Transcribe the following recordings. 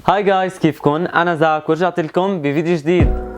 هاي جايز، كيفكن؟ انا زاك ورجعت لكم بفيديو جديد.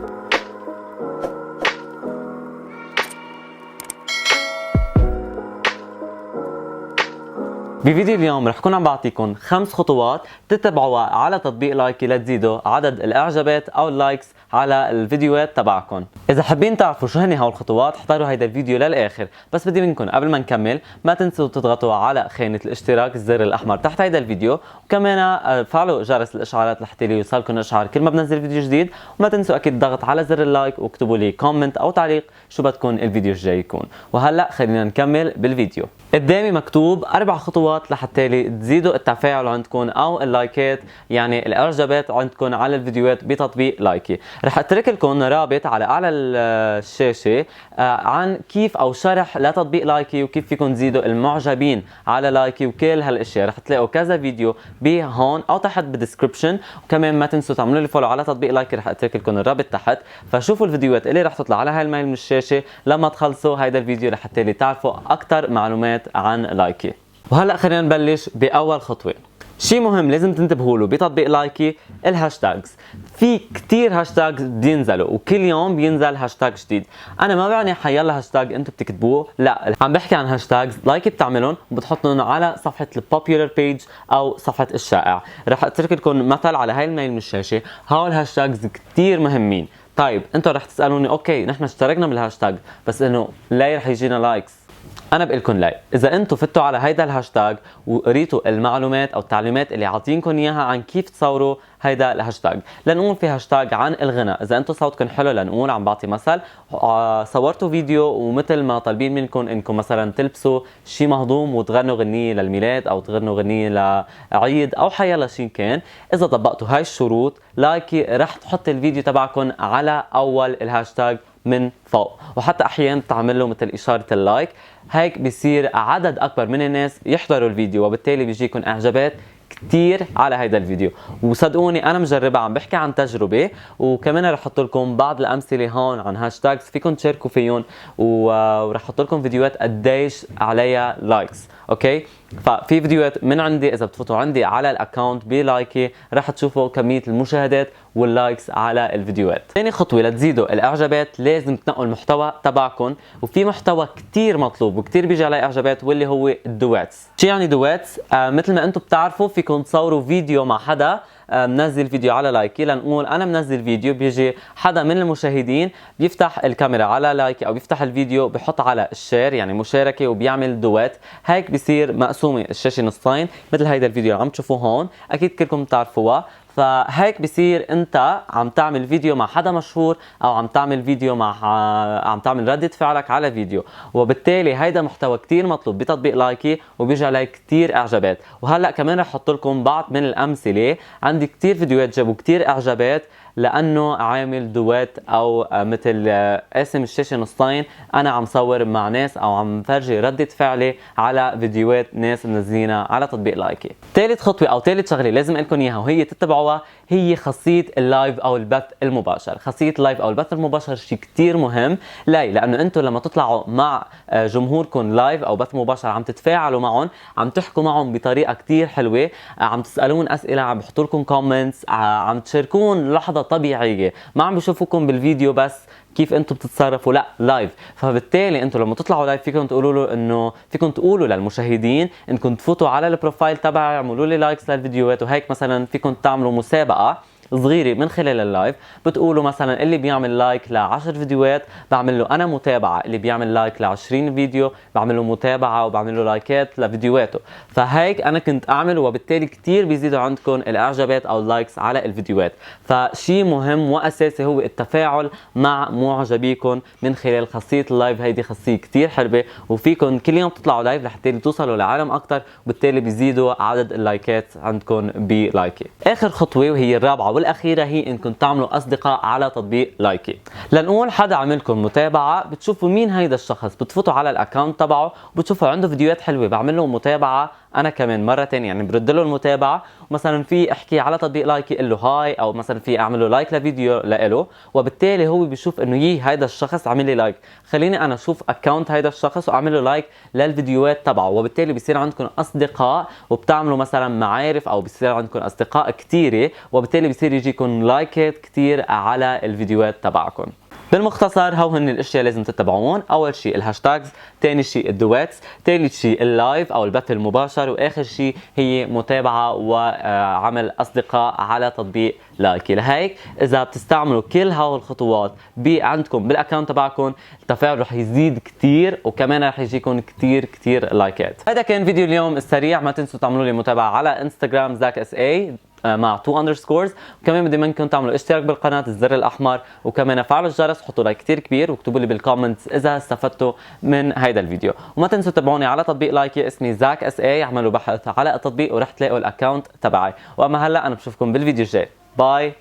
بفيديو اليوم رح كون عم بعطيكم 5 خطوات تتبعوها على تطبيق لايكي لتزيدوا عدد الاعجابات او اللايكس على الفيديوهات تبعكم. اذا حابين تعرفوا شو هن هول الخطوات احضروا هيدا الفيديو للاخر، بس بدي منكم قبل ما نكمل ما تنسوا تضغطوا على خانة الاشتراك الزر الاحمر تحت هيدا الفيديو، وكمان فعلوا جرس الاشعارات لحتى يوصلكم اشعار كل ما بنزل فيديو جديد، وما تنسوا اكيد الضغط على زر اللايك واكتبوا لي كومنت او تعليق شو بدكم الفيديو الجاي يكون. وهلا خلينا نكمل بالفيديو. قدامي مكتوب 4 خطوات لحتى تزيدوا التفاعل عندكم او اللايكات، يعني الاعجابات عندكم على الفيديوهات بتطبيق لايكي. رح اترك لكم رابط على اعلى الشاشه عن كيف او شرح لتطبيق لايكي وكيف فيكم تزيدوا المعجبين على لايكي وكل هالاشياء. رح تلاقوا كذا فيديو بهون او تحت بالدسكربشن، وكمان ما تنسوا تعملوا لي فولو على تطبيق لايكي، رح اترك لكم الرابط تحت. فشوفوا الفيديوهات اللي رح تطلع على هاي الميل من الشاشه لما تخلصوا هيدا الفيديو لحتى تعرفوا اكثر معلومات عن لايكي. وهلا خلينا نبلش باول خطوه. شيء مهم لازم تنتبهوا له بتطبيق لايكي، الهاشتاجز. في كثير هاشتاجز بينزلوا وكل يوم بينزل هاشتاج جديد. انا ما بعني حيلا هاشتاج انتم بتكتبوه، لا، عم بحكي عن هاشتاجز لايكي بتعملهم وبتحطهم على صفحه البوبيولار بيج او صفحه الشائع. رح اترك لكم مثل على هاي الميل من الشاشه. هول الهاشتاجز كثير مهمين. طيب انتم رح تسالوني اوكي نحن اشتركنا بالهاشتاج بس انه لا رح يجينا لايكس. انا بقول لكم لا، اذا انتم فتوا على هيدا الهاشتاج وقريتوا المعلومات او التعليمات اللي عاطينكم اياها عن كيف تصوروا هيدا الهاشتاج. لنقول في هاشتاج عن الغناء، اذا انتم صوتكم حلو، لنقول عم بعطي مثل، صورتوا فيديو ومثل ما طالبين منكم انكم مثلا تلبسوا شيء مهضوم وتغنوا غنية للميلاد او تغنوا غنية لعيد او حيلا شيء كان، اذا طبقتوا هاي الشروط لايكي رح تحط الفيديو تبعكم على اول الهاشتاج من فوق، وحتى احيانا تعمل له مثل اشاره اللايك. هيك بصير عدد اكبر من الناس يحضروا الفيديو، وبالتالي بيجيكم اعجابات كتير على هيدا الفيديو. وصدقوني انا مجربه، عم بحكي عن تجربه، وكمان رح احط لكم بعض الامثله هون عن هاشتاجز فيكم تشاركوا فيهم، ورح احط لكم فيديوهات قديش عليها لايكس. اوكي، ففي فيديوهات من عندي اذا بتفوتوا عندي على الاكونت بلايكي رح تشوفوا كميه المشاهدات واللايكس على الفيديوهات. ثاني خطوه لتزيدوا الاعجابات لازم تنقوا المحتوى تبعكم، وفي محتوى كتير مطلوب وكتير بيجي عليه اعجابات واللي هو الدواتس. شو يعني دواتس؟ مثل ما انتم بتعرفوا فيكم تصوروا فيديو مع حدا منزل فيديو على لايكي. لنقول انا منزل فيديو، بيجي حدا من المشاهدين بيفتح الكاميرا على لايكي او بيفتح الفيديو بحط على الشير يعني مشاركه وبيعمل دوات. هيك بيصير مقسومه الشاشه نصين مثل هيدا الفيديو اللي عم تشوفوه هون، اكيد كلكم بتعرفوها. فهيك بصير انت عم تعمل فيديو مع حدا مشهور او عم تعمل فيديو مع عم تعمل ردة فعلك على فيديو، وبالتالي هيدا محتوى كتير مطلوب بتطبيق لايكي وبيجي عليه كتير اعجابات. وهلا كمان رح احط لكم بعض من الامثله، عندي كتير فيديوهات جابوا كتير اعجابات لانه عامل دوات او مثل قاسم الشاشه نصين، انا عم صور مع ناس او عم فرجي ردة فعلي على فيديوهات ناس منزلينها على تطبيق لايكي. ثالث خطوه او ثالث شغله لازم لكم اياها وهي تتبعوها هي خاصيه اللايف او البث المباشر. خاصيه اللايف او البث المباشر شيء كثير مهم. لانه انتم لما تطلعوا مع جمهوركم لايف او بث مباشر عم تتفاعلوا معهم، عم تحكوا معهم بطريقه كثير حلوه، عم تسالون اسئله، عم بحطوا لكم كومنتس، عم تشاركون لحظه طبيعيه، ما عم بيشوفوكم بالفيديو بس كيف انتم بتتصرفوا، لا لايف. فبالتالي انتم لما تطلعوا لايف فيكم تقولوا له انه فيكم تقولوا للمشاهدين انكم تفوتوا على البروفايل تبعي اعملوا لي لايكس للفيديوهات. وهيك مثلا فيكم تعملوا مسابقه صغيره من خلال اللايف، بتقولوا مثلا اللي بيعمل لايك ل10 فيديوهات بعمل له انا متابعه، اللي بيعمل لايك ل20 فيديو بعمل له متابعه وبعمل له لايكات لفيديوهاته. فهيك انا كنت اعمل، وبالتالي كثير بيزيدوا عندكم الاعجابات او اللايكس على الفيديوهات. فشيء مهم واساسي هو التفاعل مع معجبيكم من خلال خاصيه اللايف. هيدي خاصيه كثير حلوه وفيكم كل يوم تطلعوا لايف لحتى توصلوا لعالم اكثر، وبالتالي بيزيدوا عدد اللايكات عندكم بلايكي. اخر خطوه وهي الرابعه والاخيره هي انكم تعملوا اصدقاء على تطبيق لايكي. لنقول حدا عملكم متابعه، بتشوفوا مين هيدا الشخص، بتفوتوا على الاكونت تبعه وبتشوفوا عنده فيديوهات حلوه، بعمل له متابعه انا كمان مره ثانيه يعني برد له المتابعه، ومثلا في احكي على تطبيق لايكي اقول له هاي، او مثلا في اعمل له لايك لفيديو له، وبالتالي هو بيشوف انه هيدا الشخص عمل لي لايك، خليني انا اشوف اكونت هيدا الشخص واعمل له لايك للفيديوهات تبعه، وبالتالي بصير عندكم اصدقاء وبتعملوا مثلا معارف، او بصير عندكم اصدقاء كثيره، وبالتالي بصير يجيكم لايكات كثير على الفيديوهات تبعكم. بالمختصر هو هن الاشياء لازم تتبعون. اول شيء الهاشتاجز، ثاني شيء الدواتس، ثالث شيء اللايف او البث المباشر، واخر شيء هي متابعه وعمل اصدقاء على تطبيق لايكي. لهيك اذا بتستعملوا كل هاو الخطوات عندكم بالاكونت تبعكم، التفاعل رح يزيد كثير، وكمان رح يجيكم كثير لايكات. هذا كان فيديو اليوم السريع. ما تنسوا تعملوا لي متابعه على انستغرام زاك اس اي مع 2 اندرسكورز، وكمان بدي منكم تعملوا اشتراك بالقناه الزر الاحمر، وكمان فعلوا الجرس، حطوا لايك كثير كبير، واكتبوا لي بالكومنتس اذا استفدتوا من هيدا الفيديو. وما تنسوا تتابعوني على تطبيق لايكي، اسمي زاك اس اي، اعملوا بحث على التطبيق ورح تلاقوا الاكونت تبعي. واما هلا انا بشوفكم بالفيديو الجاي. باي.